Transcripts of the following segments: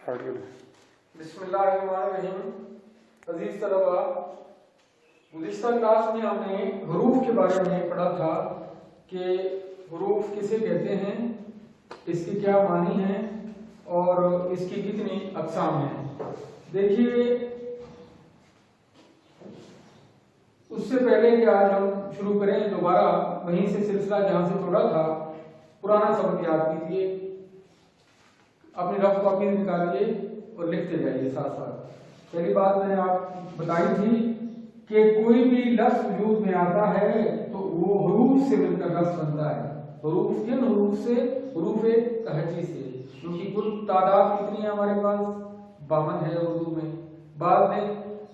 بسم اللہ الرحمن الرحیم. عزیز طلباء، گزشتہ کلاس میں ہم نے حروف کے بارے میں پڑھا تھا کہ حروف کسے کہتے ہیں، اس کے کیا معنی ہیں اور اس کی کتنی اقسام ہیں. دیکھیے، اس سے پہلے کہ آج ہم شروع کریں دوبارہ وہیں سے سلسلہ جہاں سے توڑا تھا، پرانا سبق یاد کیجیے، اپنی رف کاپی نکالیے اور لکھتے جائیے ساتھ ساتھ. پہلی بات میں نے آپ بتائی تھی کہ کوئی بھی لفظ وجود میں آتا ہے تو وہ حروف سے مل کر لفظ بنتا ہے. حروف کن حروف سے؟ حروف تہجی سے، کیونکہ کل تعداد کتنی ہے ہمارے پاس؟ 52 ہے اردو میں. بعد میں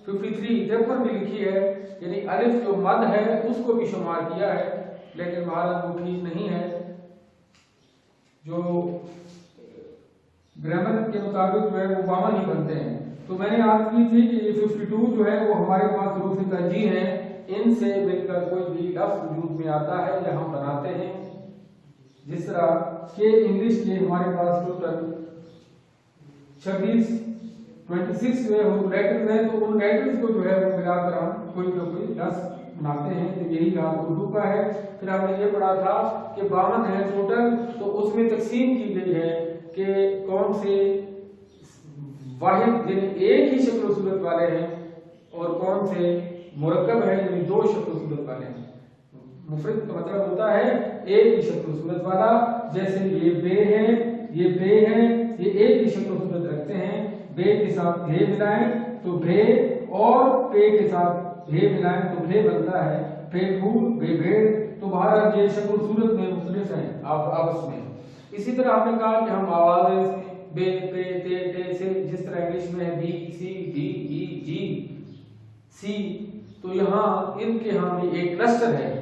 53 میں لکھی ہے، یعنی الف جو مد ہے اس کو بھی شمار کیا ہے، لیکن مہارت وہ ٹھیک نہیں ہے. جو گرامر کے مطابق جو ہے وہ 52 ہی بنتے ہیں. تو میں نے آپ کی تھی کہ 52 جو ہے وہ ہمارے پاس حروف تہجی ہیں، ان سے مل کر کوئی بھی لفظ وجود میں آتا ہے یا ہم بناتے ہیں. جس طرح کہ انگلش کے ہمارے پاس ٹوٹل 26 جو ہے لیٹرز ہیں، تو ان لیٹرز کو جو ہے وہ ملا کر ہم کوئی نہ کوئی لفظ بناتے ہیں. تو یہی کام اردو کا ہے. پھر ہم نے یہ پڑھا تھا کہ 52 ہے ٹوٹل، تو اس میں تقسیم کی گئی ہے کہ کون سے واحد یعنی ایک ہی شکل و صورت والے ہیں اور کون سے مرکب ہے یعنی 2 شکل و صورت والے ہیں. مفرد کا مطلب ہوتا ہے ایک ہی شکل و صورت والا. جیسے یہ بے ہے، یہ بے ہے، یہ ایک ہی شکل و صورت رکھتے ہیں. بے کے ساتھ بھے ملائیں تو بھے، اور پے کے ساتھ بھے ملائیں تو بھے بنتا ہے. بے پھول، بے بھیڑ. تو بہرحال یہ شکل و صورت میں مختلف ہیں آپس میں. اسی طرح ہم نے کہا کہ ہم آوازیں بے، پے، تے، ٹے سے، جس طرح انگلش میں ہے بی، سی، ڈی، ای، جی، سی، تو یہاں ان کے ہاں بھی ایک کلسٹر ہے.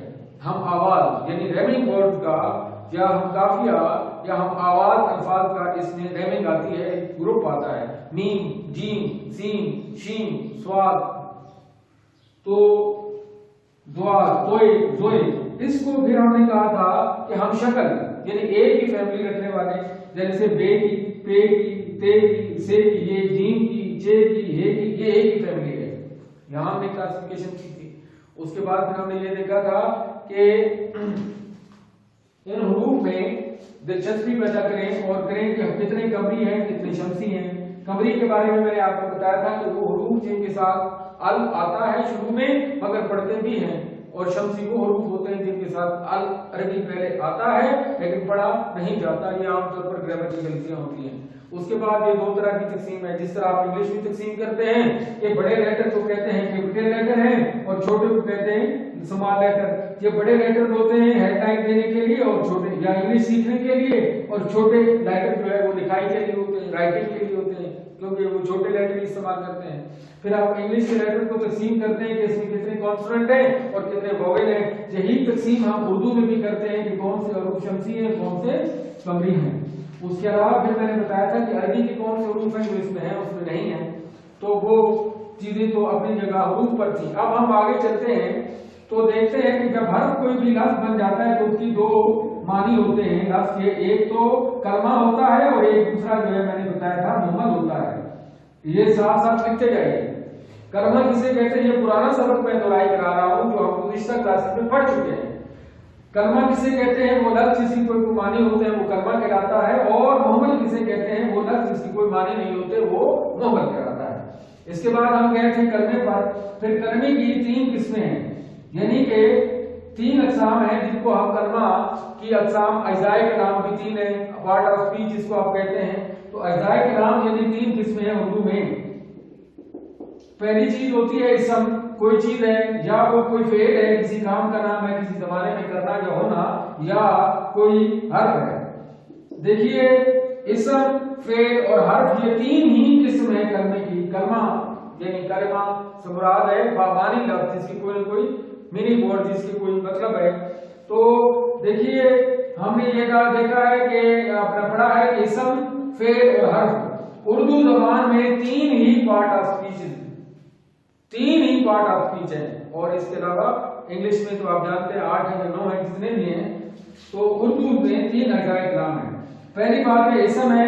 ہم آواز یعنی ریمنگ ورڈ کا، یا ہم قافیہ یا ہم آواز الفاظ کا اس میں ریمنگ آتی ہے، ایک گروپ آتا ہے، میم، جیم، سین، شین، صاد. تو دعا، دوئے، دوئے، اس کو پھر ہم نے کہا تھا کہ ہم شکل یعنی ایک ہی فیملی رکھنے والے، جیسے بے کی، پے کی، تے کی، سے کی، یہ جیم کی، چے کی، ہے کی، یہ ایک ہی فیملی ہے. یہاں ہم نے کلاسیفیکیشن کی تھی. اس کے بعد پھر ہم نے یہ دیکھا تھا کہ ان حروف میں دلچسپی پیدا کریں اور کریں کہ کتنے قمری ہیں کتنے شمسی ہیں. قمری کے بارے میں نے آپ کو بتایا تھا کہ وہ حروف جن کے ساتھ ال آتا ہے شروع میں مگر پڑھتے بھی ہیں، اور شمسی وہ حروف ہوتے ہیں جن کے ساتھ ال عربی پہلے آتا ہے لیکن پڑھا نہیں جاتا. یہ عام طور پر گرامر کی غلطیاں ہوتی ہیں. اس کے بعد یہ 2 طرح کی تقسیم ہے، جس طرح آپ انگلش میں تقسیم کرتے ہیں کہ بڑے لیٹر کو کہتے ہیں کیپٹل لیٹر ہیں اور چھوٹے کو کہتے ہیں اسمال لیٹر. یہ بڑے لیٹر ہوتے ہیں ہیڈ لائن دینے کے لیے اور چھوٹے یا انگلش سیکھنے کے لیے، اور چھوٹے لیٹر جو ہے وہ لکھائی کے لیے ہوتے ہیں، رائٹنگ کے لیے ہوتے ہیں، کیونکہ وہ چھوٹے لیٹر استعمال کرتے ہیں. پھر آپ انگلش کے لیٹر کو تقسیم کرتے ہیں کہ اس میں کتنے کانسوننٹ ہیں اور کتنے واویل ہیں. یہی تقسیم ہم اردو میں بھی کرتے ہیں کہ کون سے حروف شمسی ہیں کون سے قمری ہیں. اس کے علاوہ پھر میں نے بتایا تھا کہ عربی کے کون سے حروف ہیں جو اس میں ہیں اس میں نہیں ہیں. تو وہ چیزیں تو اپنی جگہ حروف پر تھی. اب ہم آگے چلتے ہیں تو دیکھتے ہیں کہ جب حرف کوئی بھی لفظ بن جاتا ہے تو اس کی 2 معنی ہوتے ہیں لفظ کے. ایک تو کلمہ ہوتا ہے اور ایک دوسرا جو ہے میں نے بتایا تھا مہمل ہوتا ہے. یہ ساتھ ساتھ لکھتے جائیے. کلمہ کسے کہتے ہیں؟ یہ پرانا سبق میں دہرائی کرا رہا ہوں جو ہم گزشتہ کلاسز میں پڑھ چکے ہیں. کلمہ کسے کہتے ہیں؟ وہ لفظ جس کی کوئی معنی ہوتے ہیں وہ کلمہ کہلاتا ہے، اور مہمل کسے کہتے ہیں؟ وہ لفظ جس کی کوئی معنی نہیں ہوتے وہ مہمل کہلاتا ہے. اس کے بعد ہم گئے تھے کلمے پر. پھر کلمے کی 3 قسمیں ہیں، یعنی کہ 3 اقسام ہیں جن کو ہم کلمہ کی اقسام اجزائے کلام بھی 3 ہیں، پارٹ آف اسپیچ جس کو آپ کہتے ہیں. تو اجزائے کلام یعنی 3 قسمیں ہیں اردو میں. پہلی چیز ہوتی ہے اسم، کوئی چیز ہے یا وہ کوئی فعل ہے، کسی کام کا نام ہے، کسی زمانے میں کرنا یا ہونا، یا کوئی حرف ہے. دیکھیے اسم، فعل اور حرف یہ 3 ہی قسم ہے کلمے کی. کلمہ یعنی کلمہ سے مراد ہے بانی لفظ جس کی کوئی نہ کوئی میننگ ورڈ جس کی کوئی مطلب ہے. تو دیکھیے ہم نے یہ دیکھا ہے کہ آپ نے پڑھا ہے کہ اسم، فعل اور حرف اردو زبان میں 3 ہی پارٹ آف اسپیچ ہیں، 3 ہی پارٹ آف اسپیچ ہیں. اور اس کے علاوہ انگلش میں تو آپ جانتے ہیں 8 ہے یا 9 ہے جتنے بھی ہیں. تو اردو میں 3 اجزائے کلام ہیں. پہلی بات ہے اسم ہے،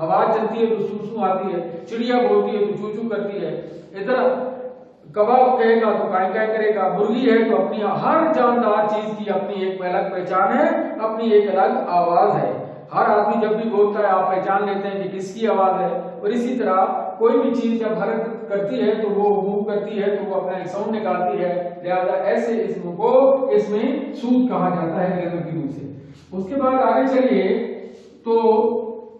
ہوا چلتی ہے تو سو سو آتی ہے، چڑیا بولتی ہے تو چو چو کرتی ہے، ادھر کباب کہے گا تو کائیں کائیں کرے گا، مرغی ہے تو اپنی ہر جاندار چیز کی اپنی ایک الگ پہچان ہے، اپنی ایک الگ آواز ہے۔ ہر آدمی جب بھی بولتا ہے آپ پہچان لیتے ہیں کہ کس کی آواز ہے، اور اسی طرح کوئی بھی چیز جب حرکت کرتی ہے تو وہ موو کرتی ہے تو وہ اپنا ایک ساؤنڈ نکالتی ہے، لہذا ایسے اسم کو اس میں صوت کہا جاتا ہے گرامر کی روح سے۔ اس کے بعد آگے چلیے تو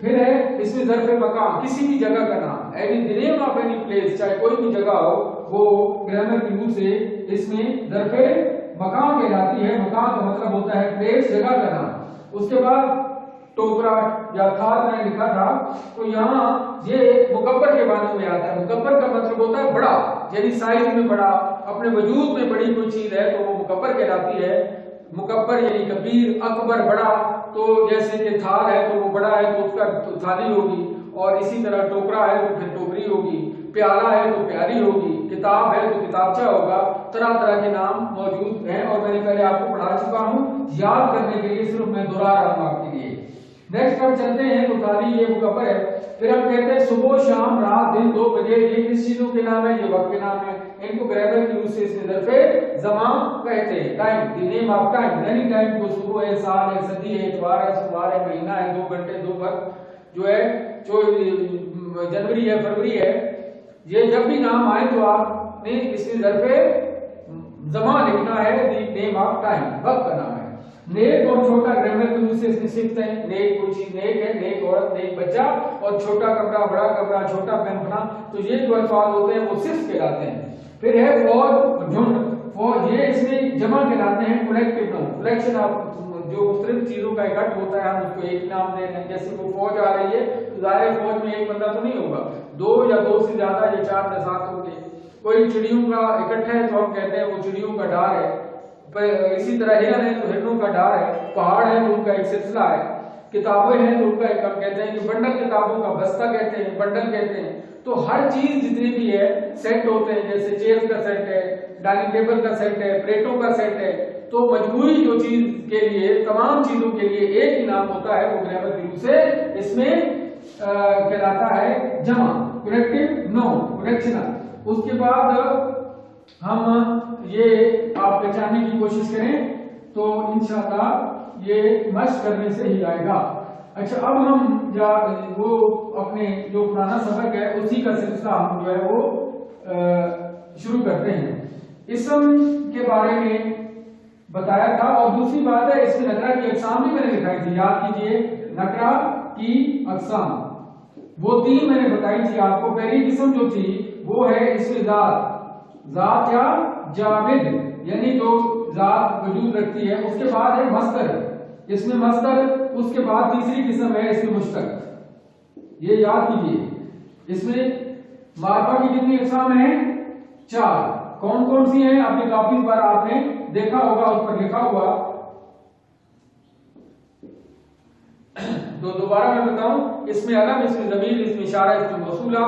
پھر ہے اس میں ظرف مکان، کسی بھی جگہ کا نام، the name of any place، چاہے کوئی بھی جگہ ہو، وہ گرامر کی روح سے اس میں ظرف مکان کہلاتی ہے۔ مکان کا مطلب ہوتا ہے پلیس، جگہ کا نام۔ اس کے بعد ٹوکرا یا تھال میں نے لکھا تھا تو یہاں یہ مکبر کے معنی میں آتا ہے۔ مکبر کا مطلب ہوتا ہے بڑا، یعنی سائز میں بڑا، اپنے وجود میں بڑی کوئی چیز ہے تو وہ مکبر کہلاتی ہے۔ مکبر یعنی کبیر، اکبر بڑا، تو جیسے کہ تھال ہے تو وہ بڑا ہے تو اس کا تھالی ہوگی، اور اسی طرح ٹوکرا ہے تو پھر ٹوکری ہوگی، پیالہ ہے تو پیالی ہوگی، کتاب ہے تو کتابچہ ہوگا۔ طرح طرح کے نام موجود ہیں اور میں نے پہلے آپ کو پڑھا چکا ہوں، یاد کرنے کے لیے صرف میں دوہرا رہا ہوں آپ کے لیے۔ نیکسٹ ہم چلتے ہیں تو تالی یہ مکبر ہے، پھر ہم کہتے ہیں صبح شام رات دن 2 بجے، یہ کس چیزوں کے نام ہے؟ یہ وقت کے نام ہے۔ ان کو گرامر کی روح سے اس میں ظرف زمان کہتے ہیں۔ Time, the name of time, یعنی ٹائم کو صبح ہے، سال ہے، صدی ہے، اتوار ہے، سوار ہے، مہینہ ہے، 2 گھنٹے 2 وقت جو ہے، جو جنوری ہے، فروری ہے، یہ جب بھی نام آئے تو آپ نے اس میں ظرف زمان لکھنا ہے، دی نیم آف ٹائم، وقت کا نام ہے۔ نیک اور چھوٹا گرامر کی روح سے اس میں صفت ہے۔ نیک کوئی چیز نیک ہے، نیک عورت، نیک بچہ، اور چھوٹا کمرہ، بڑا کمرہ، چھوٹا پین فنا، تو یہ جو الفاظ ہوتے ہیں وہ صفت کہلاتے ہیں۔ پھر ہے فوج، جھنڈ، فوج یہ اس میں جمع کہلاتے ہیں، کلیکٹیو نام، کلیکشن آف جو مختلف چیزوں کا اکٹھ ہوتا ہے، ہم اس کو ایک نام دے رہے ہیں۔ جیسے کوئی فوج آ رہی ہے تو ظاہر فوج میں ایک بندہ تو نہیں ہوگا، 2 یا 2 سے زیادہ یا 4 یا 7 ہوں گے۔ کوئی چڑیوں کا اکٹھ ہے تو ہم کہتے ہیں وہ چڑیوں کا ڈار ہے۔ اسی طرح ہرن ہے تو ہرنوں کا ڈار ہے، پہاڑ ہے تو ان کا ایک سلسلہ ہے، کتابیں ہیں تو ان کا ایک ہم کہتے ہیں کہ بنڈل، کتابوں کا بستہ کہتے ہیں، بنڈل کہتے ہیں۔ تو ہر چیز جتنی بھی ہے سیٹ ہوتے ہیں، جیسے چیئر کا سیٹ ہے، ڈائننگ ٹیبل کا سیٹ ہے، پلیٹوں کا سیٹ ہے، تو مجموعی جو چیز کے لیے، تمام چیزوں کے لیے ایک ہی نام ہوتا ہے، وہ گرامر کی روح سے اس میں کہلاتا ہے جمع، کلیکٹیو ناؤن، کلیکشنل۔ اس کے بعد ہم یہ آپ پہچاننے کی کوشش کریں تو انشاءاللہ یہ مشق کرنے سے ہی آئے گا۔ اچھا، اب ہم وہ اپنے جو پرانا سبق ہے اسی کا سلسلہ ہم جو ہے وہ شروع کرتے ہیں۔ اسم کے بارے میں بتایا تھا، اور دوسری بات ہے اس میں نکرہ کی اقسام بھی میں نے دکھائی تھی، یاد کیجئے، نکرہ کی اقسام وہ 3 میں نے بتائی تھی آپ کو۔ پہلی قسم جو تھی وہ ہے اسم ذات، ذات یا جامد، یعنی جو ذات وجود رکھتی ہے۔ اس کے بعد ہے مصدر، اس میں مصدر، اس کے بعد تیسری قسم ہے اس میں مشتق۔ یہ یاد کیجئے، اس میں معرفہ کی کتنی اقسام ہیں؟ 4۔ کون کون سی ہیں؟ اپنی کاپی پر آپ نے دیکھا ہوگا، اس پر لکھا ہوا۔ دوبارہ میں بتاؤں، اس میں علم، اس میں ضمیر، اس میں اشارہ، اس میں موصولہ۔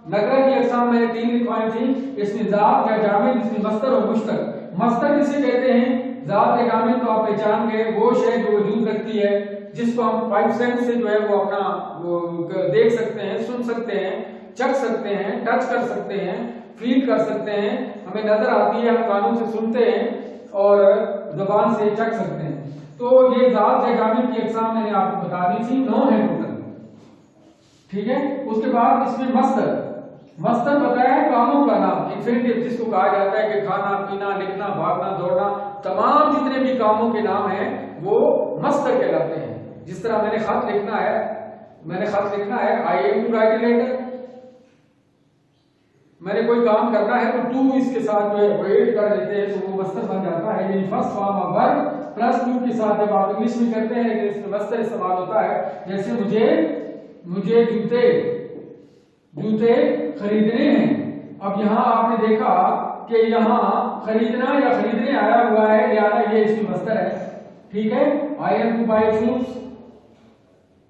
نکرہ کی اقسام میں 3 لکھوائی تھی، اس میں ذات یا جامد، اس میں مصدر اور مشتق۔ مصدر کسے کہتے ہیں؟ ذات یا جامد تو آپ پہچان گئے، وہ شے جو وجود رکھتی ہے، جس کو ہم 5 سینس سے جو ہے وہ اپنا دیکھ سکتے ہیں، سن سکتے ہیں، چکھ سکتے ہیں، ٹچ کر سکتے ہیں، فیل کر سکتے ہیں، ہمیں نظر آتی ہے، ہم کانوں سے سنتے ہیں اور زبان سے چکھ سکتے ہیں۔ تو یہ ذات یا جامد کی اقسام میں نے آپ کو بتا دی تھی، 9 ہے ٹوٹل، ٹھیک ہے۔ اس کے بعد اس میں مصدر، مصدر بتایا ہے کاموں کا نام، انفینٹیو جس کو کہا جاتا ہے کہ کھانا پینا، لکھنا، بھاگنا، دوڑنا، تمام جتنے بھی کاموں کے نام ہیں وہ مصدر کہلاتے ہیں۔ جس طرح میں نے خط لکھنا ہے، I am to write a letter، میں نے کوئی کام کرنا ہے تو ٹو اس کے ساتھ جو ہے ویٹ کر دیتے ہیں تو وہ مصدر بن جاتا ہے، یعنی first form of verb plus two کے ساتھ جب آپ انگلش میں کرتے ہیں لیکن اس میں مصدر استعمال ہوتا ہے۔ جیسے مجھے جوتے خریدنے ہیں۔ اب یہاں آپ نے دیکھا کہ یہاں خریدنا یا خریدنے آیا ہوا ہے، لہذا یہ اس کی مصدر ہے، ٹھیک ہے۔ I am to buy shoes،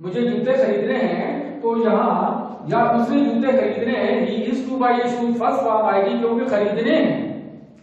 مجھے جوتے خریدنے ہیں، تو یہاں یا اس نے جوتے خریدنے ہیں، he is to buy a shoes، first form آئے گی کیونکہ خریدنے ہیں،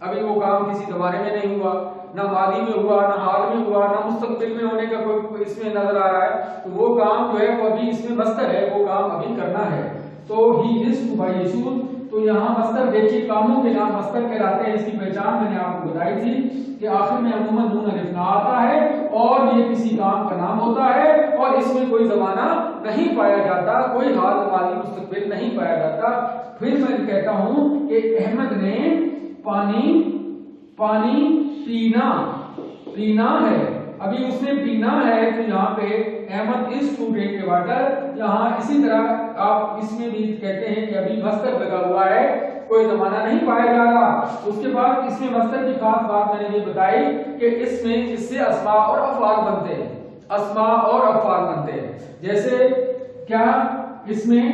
ابھی وہ کام کسی زمانے میں نہیں ہوا، نہ ماضی میں ہوا، نہ حال میں ہوا، نہ مستقبل میں ہونے کا کوئی اس میں نظر آ رہا ہے، تو وہ کام جو ہے وہ ابھی اس میں مصدر ہے، وہ کام ابھی کرنا ہے. تو ہی یوزڈ ٹو بائی یشوع، تو یہاں مصدر دیکھیے کاموں کے نام مصدر کہلاتے ہیں. اس کی پہچان میں نے آپ کو بتائی تھی کہ آخر میں عموماً نون الف نہ آتا ہے اور یہ کسی کام کا نام ہوتا ہے اور اس میں کوئی زمانہ نہیں پایا جاتا، کوئی حال ماضی مستقبل نہیں پایا جاتا. پھر میں کہتا ہوں کہ احمد نے پانی پینا ہے. ابھی اس نے پینا ہے تو یہاں پہ احمد از ٹو ڈرنک واٹر. یہاں اسی طرح آپ اس میں بھی کہتے ہیں کہ ابھی مصدر لگا ہوا ہے، کوئی زمانہ نہیں پایا جا رہا. اس کے بعد اس میں مصدر کی خاص بات میں نے یہ بتائی کہ اس سے اسماء اور افعال بنتے ہیں. اسماء اور افعال بنتے ہیں. جیسے کیا اس میں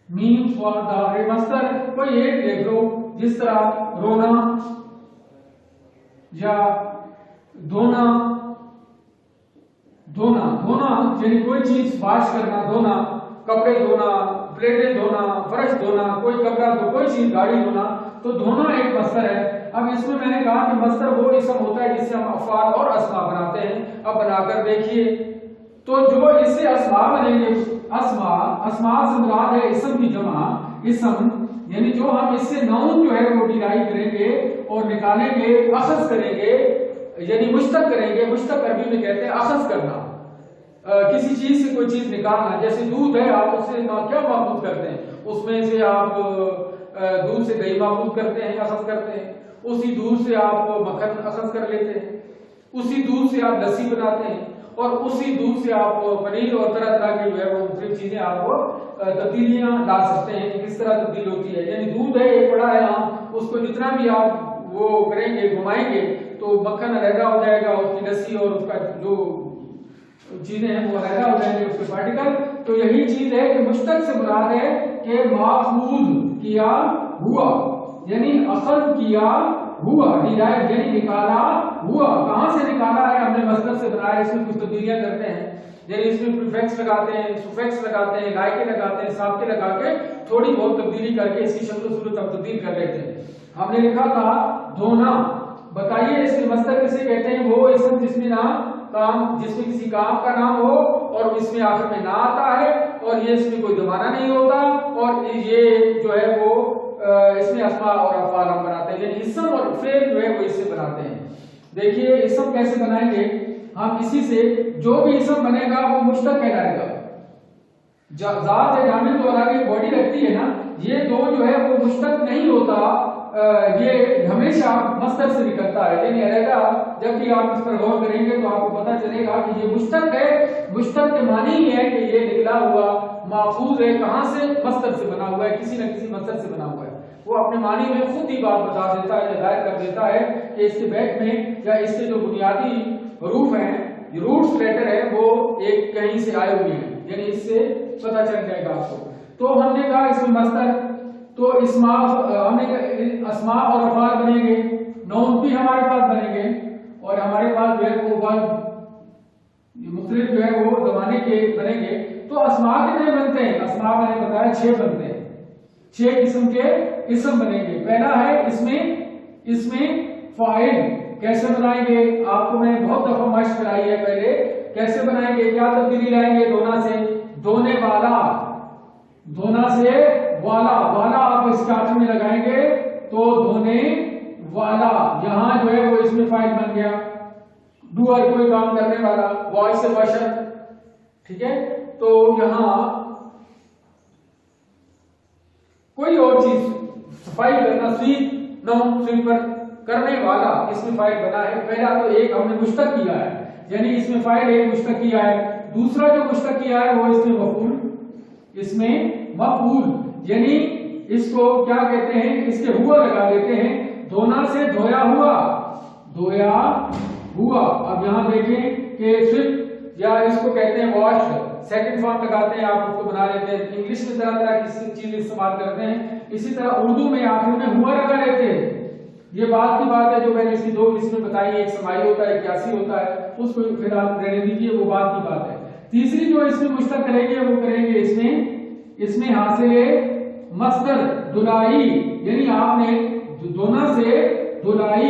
میم سوال داخل مصدر کوئی ایک لکھ لو، جس طرح رونا یا دھونا یعنی کوئی چیز واش کرنا، دھونا، کپڑے دھونا، پلیٹیں دھونا، فرش دھونا، کوئی کپڑا دھونا، کوئی چیز گاڑی دھونا، تو دھونا ایک مصدر ہے. اب اس میں نے کہا کہ مصدر وہ اسم ہوتا ہے جس سے ہم افعال اور اسماء بناتے ہیں. اب بنا کر دیکھیے تو جو اس سے اسماء بنیں گے، اسماء سے مراد ہے اسم کی جمع. اسم یعنی جو ہم اس سے نون جو ہے وہ ڈرائیو کریں گے اور نکالیں گے، اخذ کریں گے یعنی مشتق کریں گے. مشتق عربی میں کہتے ہیں اخذ کرنا، کسی چیز سے کوئی چیز نکالنا. جیسے دودھ ہے، آپ اس سے کیا ماخوذ کرتے ہیں؟ اس میں سے آپ دودھ سے دہی ماخوذ کرتے ہیں، اخذ کرتے ہیں. اسی دودھ سے آپ مکھن اخذ کر لیتے ہیں، اسی دودھ سے آپ لسی بناتے ہیں، اور اسی دودھ سے آپ پنیر اور طرح طرح کے جو ہے وہ مختلف چیزیں آپ تبدیلیاں لا سکتے ہیں کہ کس طرح تبدیل ہوتی ہے. یعنی دودھ ہے ایک بڑا ہے، ہم اس کو جتنا بھی آپ وہ کریں گے، گھمائیں گے، تو مکھن علیحدہ ہو جائے گا، اس کی لسی اور اس کا جو چیزیں ہیں وہ علیحدہ ہو جائیں گے، اس کے پارٹیکل. تو یہی چیز ہے کہ مشتق سے مراد ہے کہ ماخوذ کیا ہوا، یعنی اخذ کیا ہوا، ڈرائیو یعنی نکالا ہوا. کہاں سے نکالا ہے؟ ہم نے مصدر سے بنایا. اس میں کچھ تبدیلیاں کرتے ہیں، یعنی اس میں پریفکس لگاتے ہیں، سفکس لگاتے ہیں، لائکے لگاتے ہیں، سابقے لگا کے تھوڑی بہت تبدیلی کر کے اس کی شکل و صورت تبدیل کر لیتے ہیں. ہم نے لکھا تھا دھونا. بتائیے اس کے مصدر کسے کہتے ہیں؟ وہ اسم جس میں جس میں کسی کام کا نام ہو اور اس میں آخر میں نہ آتا ہے اور یہ اس میں کوئی زمانہ نہیں ہوتا، اور یہ جو ہے وہ اس میں اسماء اور افعال ہم بناتے ہیں. یعنی اسم اور فعل جو ہے وہ اس سے بناتے ہیں. دیکھیے اسم کیسے بنائیں گے ہم؟ اسی سے جو بھی اسم بنے گا وہ مشتق کہلائے گا. ذات ہے جامد تو الگ ایک باڈی رکھتی ہے نا، یہ دو جو ہے وہ مشتق نہیں ہوتا، یہ ہمیشہ مصدر سے نکلتا ہے. یعنی علیحدہ جب بھی آپ اس پر غور کریں گے تو آپ کو پتہ چلے گا کہ یہ مشتق ہے. مشتق کے معنی ہی ہے کہ یہ نکلا ہوا ماخوذ ہے. کہاں سے؟ مصدر سے بنا ہوا ہے، کسی نہ کسی مصدر سے بنا ہوا ہے. وہ اپنے معنی میں خود ہی بات بتا دیتا ہے، ظاہر کر دیتا ہے کہ اس کے بیک میں یا اس کے جو بنیادی حروف ہیں، روٹس لیٹر ہے، وہ ایک کہیں سے آئے ہوئے ہیں. یعنی اس سے پتہ چل جائے گا آپ کو. تو ہم نے کہا اس میں مصدر، تو ہم نے اسماء اور افعال بنیں گے، نون بھی ہمارے پاس بنیں گے، اور ہمارے پاس جو ہے وہ مختلف جو ہے وہ زمانے کے بنیں گے. تو اسماء کتنے بنتے ہیں؟ اسماء میں نے بتایا 6 بنتے ہیں. 6 قسم کے اسم بنیں گے. پہلا ہے اس میں فاعل. کیسے بنائیں گے؟ آپ کو میں نے بہت دفعہ مشق کرائی ہے پہلے. کیسے بنائیں گے؟ کیا تبدیلی لائیں گے؟ دھونا سے دھونے والا، دھونا سے والا آپ اس کے آخر میں لگائیں گے تو دھونے والا. یہاں جو ہے وہ اس میں فاعل بن گیا، ڈوئر کوئی کام کرنے والا، وائس سے واشر. ٹھیک ہے، تو یہاں کوئی اور چیز صفائی کرنا، سویپ سویپر کرنے والا اس میں فاعل بنا ہے. پہلا تو ایک ہم نے مشتق کیا ہے، یعنی اس میں فاعل ایک مشتق کیا ہے. دوسرا جو مشتق کیا ہے وہ اس میں مفعول، یعنی اس کو کیا کہتے ہیں؟ اس کے ہوا لگا دیتے ہیں. دھونا سے دھویا ہوا. اب یہاں دیکھیں کہ سویپ یا اس کو کہتے ہیں واش، سیکنڈ فارم لگاتے ہیں، آپ اس کو بنا لیتے ہیں. انگلش میں طرح طرح کی چیز استعمال کرتے ہیں. اسی طرح اردو میں آخر میں ہوا لگا لیتے ہیں. یہ بات کی بات ہے جو میں نے اس کی 2 قسمیں بتائی، ایک سماعی ہوتا ہے، قیاسی ہوتا ہے. اس کو فی الحال رہنے دیجیے، وہ بات کی بات ہے. تیسری جو اس میں مشتق کریں گے وہ کریں گے اس میں حاصل مصدر دلائی. یعنی آپ نے دھونا سے دلائی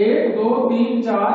1 2 3 4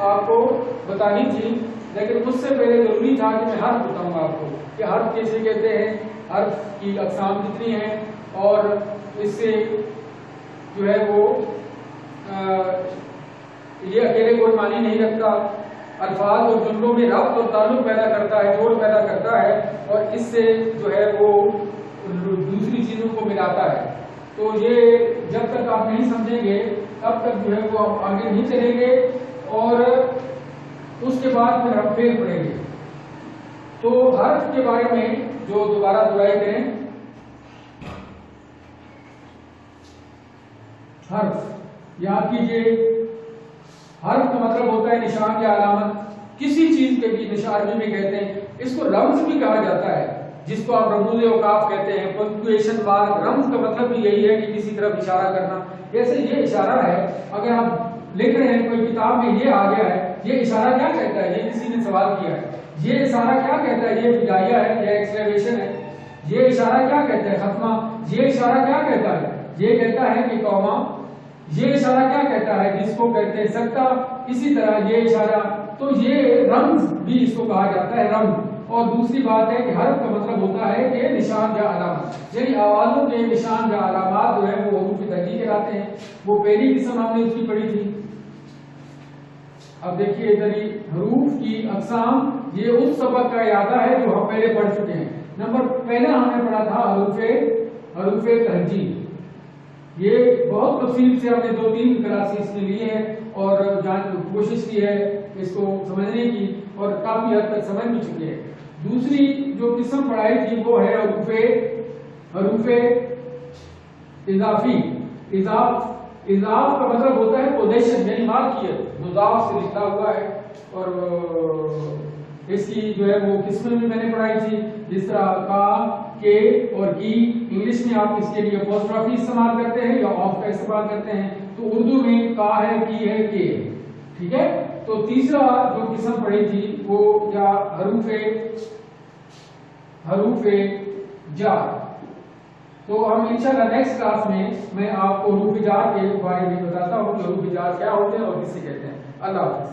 آپ کو بتانی تھی، لیکن اس سے پہلے ضروری تھا کہ میں حرف بتاؤں آپ کو کہ حرف کیسے کہتے ہیں، حرف کی اقسام کتنی ہیں، اور اس سے جو ہے وہ یہ اکیلے کوئی معنی نہیں رکھتا، الفاظ اور جملوں میں ربط اور تعلق پیدا کرتا ہے، جوڑ پیدا کرتا ہے، اور اس سے جو ہے وہ دوسری چیزوں کو ملاتا ہے۔ تو یہ جب تک آپ نہیں سمجھیں گے تب تک جو ہے وہ آپ آگے نہیں چلیں گے، اور اس کے بعد پھر ہم پھر پڑھیں گے۔ تو حرف کے بارے میں جو دوبارہ دہرائی کریں، حرف یاد کیجئے، حرف کا مطلب ہوتا ہے نشان یا علامت، کسی چیز کے بھی نشان میں کہتے ہیں، اس کو رمز بھی کہا جاتا ہے، جس کو آپ رموز اوقاف کہتے ہیں، پنکچویشن مارک۔ رمز کا مطلب بھی یہی ہے کہ کسی طرف اشارہ کرنا، جیسے یہ اشارہ ہے، اگر آپ لکھ رہے ہیں کوئی کتاب میں یہ آ گیا ہے، یہ اشارہ کیا کہتا ہے، یہ کسی نے سوال کیا ہے، یہ اشارہ کیا کہتا ہے، یہ بدایہ ہے یا ایکسکلیمیشن ہے، یہ اشارہ کیا کہتا ہے، ختمہ، یہ اشارہ کیا کہتا ہے، یہ کہتا ہے کہ قوما، یہ اشارہ کیا کہتا ہے، جس کو کہتے ہیں سکتہ، اسی طرح یہ اشارہ، تو یہ رمز بھی اس کو کہا جاتا ہے، رمز۔ اور دوسری بات ہے کہ حرف کا مطلب ہوتا ہے کہ نشان یا علامت، یعنی آوازوں کے نشان یا علامات جو ہے وہ حروف ترجیح کہلاتے ہیں۔ وہ پہلی قسم ہم نے اس کی پڑھی تھی۔ اب دیکھیے ادھر ہی حروف کی اقسام، یہ اس سبق کا اعادہ ہے جو ہم پہلے پڑھ چکے ہیں۔ نمبر پہلا ہم نے پڑھا تھا حروف ترجیح، یہ بہت تفصیل سے ہم نے 2-3 کلاسز میں لیے ہیں اور کوشش کی ہے اس کو سمجھنے کی، اور کافی حد تک سمجھ بھی چکے ہیں۔ دوسری جو قسم پڑھائی تھی وہ ہے حروف اضافی۔ اضاف کا مطلب ہوتا ہے پوزیشن، یعنی مالکیت، مضاف سے لکھا ہوا ہے، اور اس کی جو ہے وہ قسمیں بھی میں نے پڑھائی تھی، جس طرح کا، کے اور کی۔ انگلش میں آپ اس کے لیے اپوسٹرافی استعمال کرتے ہیں یا آف کا استعمال کرتے ہیں، تو اردو میں کا ہے، کی ہے، کے ہے، ٹھیک ہے۔ تو تیسرا جو قسم پڑھی تھی وہ یا حروف جار۔ تو ہم انشاءاللہ نیکسٹ کلاس میں آپ کو حروف جار کے بارے میں بتاتا ہوں کہ حروف جار کیا ہوتے ہیں اور کسے کہتے ہیں۔ اللہ حافظ۔